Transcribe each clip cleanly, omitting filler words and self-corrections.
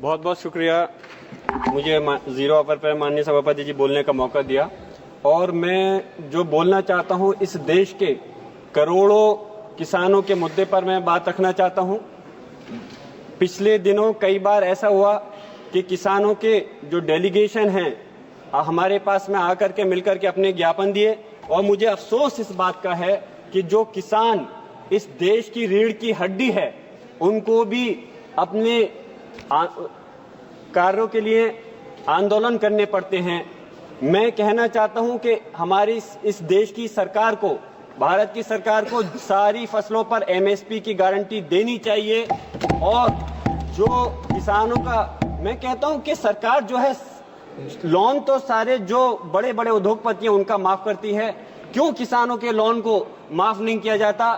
बहुत बहुत शुक्रिया मुझे जीरो आवर पर माननीय सभापति जी बोलने का मौका दिया। और मैं जो बोलना चाहता हूं, इस देश के करोड़ों किसानों के मुद्दे पर मैं बात रखना चाहता हूं। पिछले दिनों कई बार ऐसा हुआ कि किसानों के जो डेलीगेशन हैं हमारे पास में आकर के मिलकर के अपने ज्ञापन दिए, और मुझे अफसोस इस बात का है कि जो किसान इस देश की रीढ़ की हड्डी है उनको भी अपने कार्यों के लिए आंदोलन करने पड़ते हैं। मैं कहना चाहता हूं कि हमारी इस देश की सरकार को, भारत की सरकार को सारी फसलों पर एमएसपी की गारंटी देनी चाहिए। और जो किसानों का, मैं कहता हूं कि सरकार जो है लोन तो सारे जो बड़े बड़े उद्योगपति हैं उनका माफ करती है, क्यों किसानों के लोन को माफ नहीं किया जाता?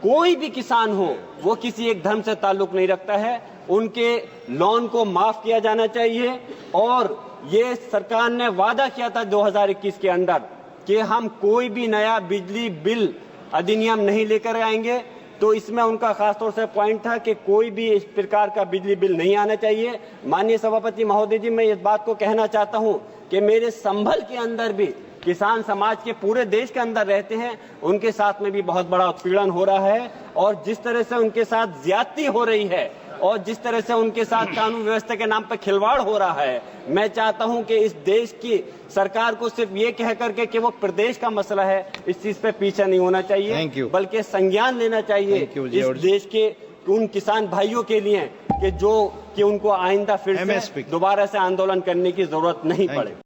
कोई भी किसान हो वो किसी एक धर्म से ताल्लुक नहीं रखता है, उनके लोन को माफ किया जाना चाहिए। और ये सरकार ने वादा किया था 2021 के अंदर कि हम कोई भी नया बिजली बिल अधिनियम नहीं लेकर आएंगे, तो इसमें उनका खासतौर से पॉइंट था कि कोई भी इस प्रकार का बिजली बिल नहीं आना चाहिए। माननीय सभापति महोदय जी, मैं इस बात को कहना चाहता हूं कि मेरे संभल के अंदर भी किसान समाज के पूरे देश के अंदर रहते हैं, उनके साथ में भी बहुत बड़ा उत्पीड़न हो रहा है। और जिस तरह से उनके साथ ज्यादती हो रही है और जिस तरह से उनके साथ कानून व्यवस्था के नाम पर खिलवाड़ हो रहा है, मैं चाहता हूं कि इस देश की सरकार को सिर्फ ये कह करके कि वो प्रदेश का मसला है, इस चीज पे पीछे नहीं होना चाहिए, बल्कि संज्ञान लेना चाहिए इस देश के उन किसान भाइयों के लिए कि उनको आइंदा फिर से दोबारा से आंदोलन करने की जरूरत नहीं पड़े।